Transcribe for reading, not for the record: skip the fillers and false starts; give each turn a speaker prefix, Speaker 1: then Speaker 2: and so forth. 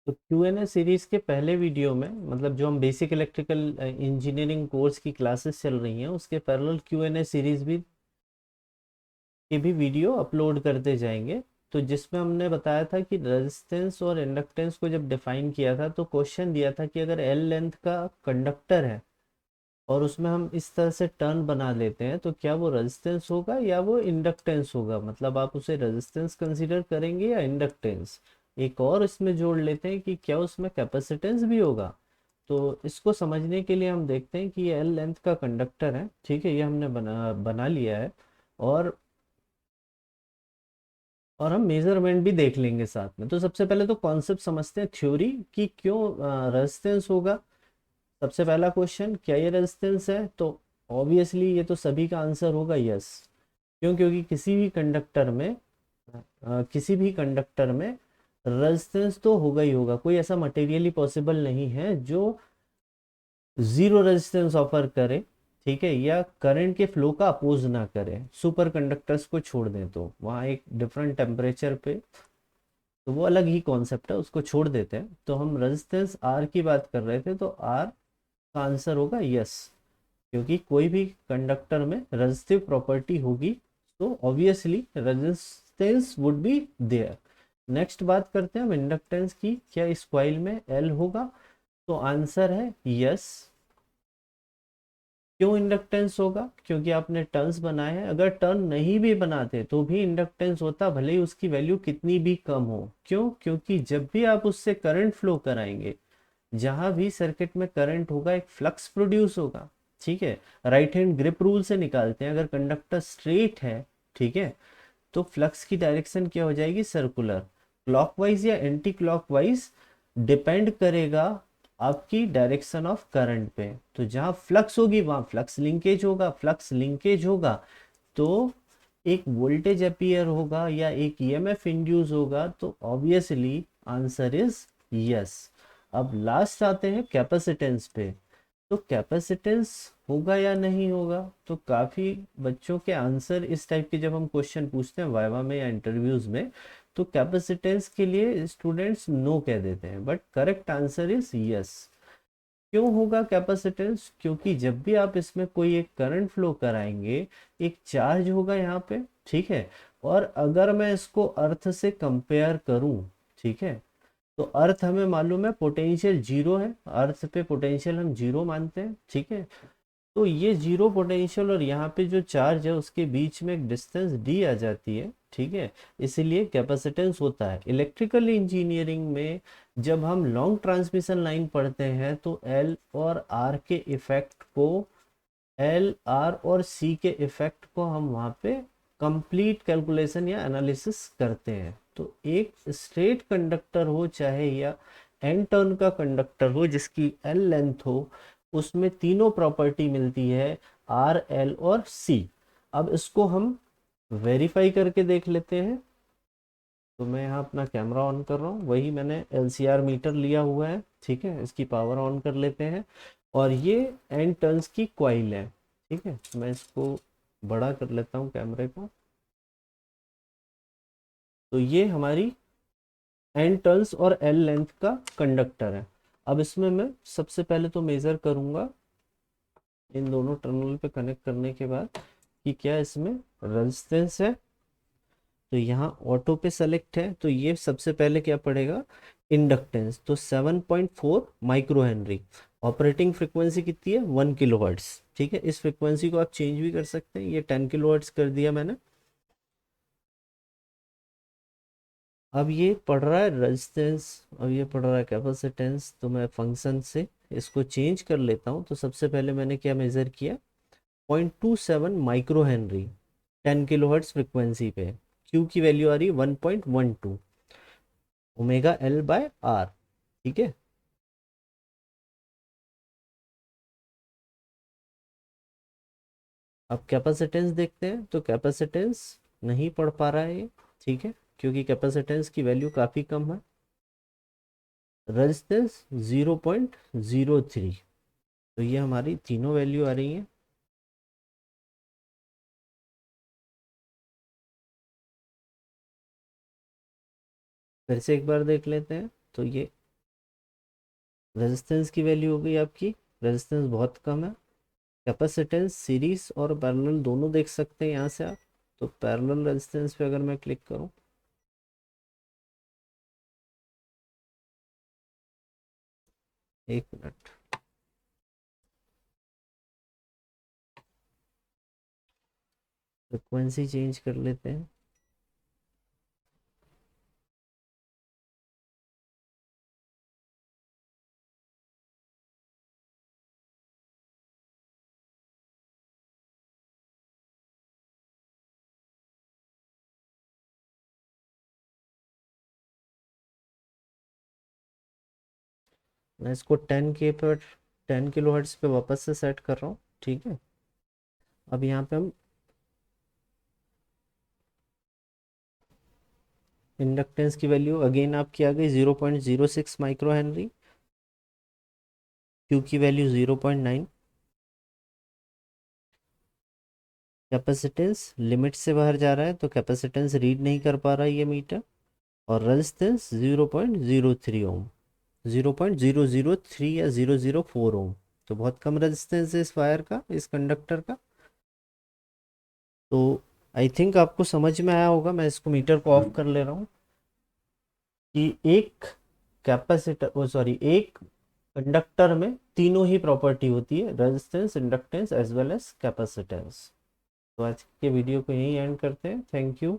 Speaker 1: तो Q&A series के पहले वीडियो में, मतलब जो हम बेसिक इलेक्ट्रिकल इंजीनियरिंग कोर्स की क्लासेस चल रही हैं उसके पैरेलल Q&A सीरीज भी के भी वीडियो अपलोड करते जाएंगे। तो जिसमें हमने बताया था कि रेजिस्टेंस और इंडक्टेंस को जब डिफाइन किया था तो क्वेश्चन दिया था कि अगर L लेंथ का कंडक्टर है और उसमें हम इस तरह से टर्न बना लेते हैं तो क्या वो रेजिस्टेंस होगा या वो इंडक्टेंस होगा, मतलब आप उसे रेजिस्टेंस कंसीडर करेंगे या इंडक्टेंस। एक और इसमें जोड़ लेते हैं कि क्या उसमें कैपेसिटेंस भी होगा। तो इसको समझने के लिए हम देखते हैं कि ये एल लेंथ का कंडक्टर है, ठीक है, ये हमने बना बना लिया है। और और हम मेजरमेंट भी देख लेंगे साथ में। तो सबसे पहले तो कॉन्सेप्ट समझते हैं, थ्योरी कि क्यों रेजिस्टेंस होगा। सबसे पहला क्वेश्चन, क्या ये रेजिस्टेंस है? तो ऑब्वियसली ये तो सभी का आंसर होगा यस। क्यों? क्योंकि किसी भी कंडक्टर में रेजिस्टेंस तो होगा ही होगा। कोई ऐसा मटेरियली पॉसिबल नहीं है जो जीरो रेजिस्टेंस ऑफर करे, ठीक है, या करंट के फ्लो का अपोज ना करे। सुपर कंडक्टर्स को छोड़ दें तो वहाँ एक डिफरेंट टेम्परेचर पे, तो वो अलग ही कॉन्सेप्ट है, उसको छोड़ देते हैं। तो हम रेजिस्टेंस आर की बात कर रहे थे, तो आर का आंसर होगा यस। क्योंकि कोई भी कंडक्टर में रेजिस्टिव प्रॉपर्टी होगी तो obviously resistance would be there. Next बात करते हैं हम इंडक्टेंस की, क्या इस कॉइल में एल होगा? तो आंसर है यस। क्यों इंडक्टेंस होगा? क्योंकि आपने टर्न्स बनाए हैं। अगर टर्न नहीं भी बनाते तो भी इंडक्टेंस होता, भले ही उसकी वैल्यू कितनी भी कम हो। क्यों? क्योंकि जब भी आप उससे करंट फ्लो कराएंगे, जहां भी सर्किट में करंट होगा एक फ्लक्स प्रोड्यूस होगा, ठीक है। राइट हैंड ग्रिप रूल से निकालते हैं, अगर कंडक्टर स्ट्रेट है, ठीक है, तो फ्लक्स की डायरेक्शन क्या हो जाएगी? सर्कुलर। क्लॉकवाइज या एंटी क्लॉकवाइज डिपेंड करेगा आपकी डायरेक्शन ऑफ करंट पे। तो जहां फ्लक्स होगी वहां फ्लक्स लिंकेज होगा, फ्लक्स लिंकेज होगा तो एक वोल्टेज अपीयर होगा या एक ईएमएफ इंड्यूस होगा। तो ऑब्वियसली आंसर इज यस। अब लास्ट आते हैं कैपेसिटेंस पे। तो कैपेसिटेंस होगा या नहीं होगा? तो काफी बच्चों के आंसर इस टाइप के जब हम क्वेश्चन पूछते हैं वाइवा में या इंटरव्यूज में, तो कैपेसिटेंस के लिए स्टूडेंट्स नो कह देते हैं, but correct answer is yes. क्यों होगा कैपेसिटेंस? क्योंकि जब भी आप इसमें कोई एक करंट फ्लो कराएंगे, एक चार्ज होगा यहाँ पे, ठीक है। और अगर मैं इसको अर्थ से कंपेयर करूं, ठीक है, तो अर्थ हमें मालूम है पोटेंशियल जीरो है, अर्थ पे पोटेंशियल हम जीरो मानते हैं, ठीक है। तो ये जीरो पोटेंशियल और यहाँ पे जो चार्ज है उसके बीच में एक डिस्टेंस डी आ जाती है, ठीक है। इसीलिए कैपेसिटेंस होता है। इलेक्ट्रिकल इंजीनियरिंग में जब हम लॉन्ग ट्रांसमिशन लाइन पढ़ते हैं तो एल और आर के इफेक्ट को, एल आर और सी के इफेक्ट को हम वहाँ पे कंप्लीट कैलकुलेशन या एनालिसिस करते हैं। तो एक स्ट्रेट कंडक्टर हो चाहे या एन टर्न का कंडक्टर हो जिसकी एल लेंथ हो, उसमें तीनों प्रॉपर्टी मिलती है, आर एल और सी। अब इसको हम वेरीफाई करके देख लेते हैं। तो मैं यहाँ अपना कैमरा ऑन कर रहा हूँ, वही मैंने एलसीआर मीटर लिया हुआ है, ठीक है। इसकी पावर ऑन कर लेते हैं। और ये एन टर्न्स की क्वाइल है, ठीक है। मैं इसको बड़ा कर लेता हूँ कैमरे को। तो ये हमारी एन टर्न्स और एल लेंथ का कंडक्टर है। अब इसमें मैं सबसे पहले तो मेजर करूंगा इन दोनों टर्मिनल पे कनेक्ट करने के बाद कि क्या इसमें रेजिस्टेंस है। तो यहाँ ऑटो पे सेलेक्ट है, तो ये सबसे पहले क्या पड़ेगा? इंडक्टेंस। तो 7.4 माइक्रो हेनरी। ऑपरेटिंग फ्रिक्वेंसी कितनी है? 1 किलोहर्ट्ज, ठीक है। इस फ्रिक्वेंसी को आप चेंज भी कर सकते हैं, ये 10 किलोहर्ट्ज कर दिया मैंने। अब ये पढ़ रहा है रेजिस्टेंस, अब ये पढ़ रहा है कैपेसिटेंस। तो मैं फंक्शन से इसको चेंज कर लेता हूँ। तो सबसे पहले मैंने क्या मेजर किया? 0.27 माइक्रो हेनरी 10 किलोहर्ट्ज फ्रिक्वेंसी पे। क्यू की वैल्यू आ रही है 1.12 ओमेगा एल बाय आर, ठीक है। अब कैपेसिटेंस देखते हैं, तो कैपेसिटेंस नहीं पढ़ पा रहा है ये, ठीक है, क्योंकि कैपेसिटेंस की वैल्यू काफ़ी कम है। रेजिस्टेंस 0.03। तो ये हमारी तीनों वैल्यू आ रही हैं। फिर से एक बार देख लेते हैं। तो ये रेजिस्टेंस की वैल्यू हो गई आपकी, रेजिस्टेंस बहुत कम है। कैपेसिटेंस सीरीज और पैरेलल दोनों देख सकते हैं यहाँ से आप। तो पैरेलल रेजिस्टेंस पे अगर मैं क्लिक करूँ, एक मिनट, फ्रिक्वेंसी चेंज कर लेते हैं। मैं इसको 10K पर 10 kHz पे वापस से सेट कर रहा हूँ, ठीक है। अब यहाँ पे हम इंडक्टेंस की वैल्यू अगेन आपकी आ गई 0.06 माइक्रो हेनरी, क्यू की वैल्यू 0.9, कैपेसिटेंस लिमिट से बाहर जा रहा है तो कैपेसिटेंस रीड नहीं कर पा रहा है ये मीटर, और रेजिस्टेंस 0.03 ओम, 0.003 या 004 ओम। तो बहुत कम रेजिस्टेंस है इस वायर का, इस कंडक्टर का। तो आई थिंक आपको समझ में आया होगा। मैं इसको मीटर को ऑफ कर ले रहा हूँ कि एक कैपेसिटर, ओ सॉरी, एक कंडक्टर में तीनों ही प्रॉपर्टी होती है, resistance, inductance as well as capacitance. तो आज के वीडियो को यहीं एंड करते हैं। Thank you.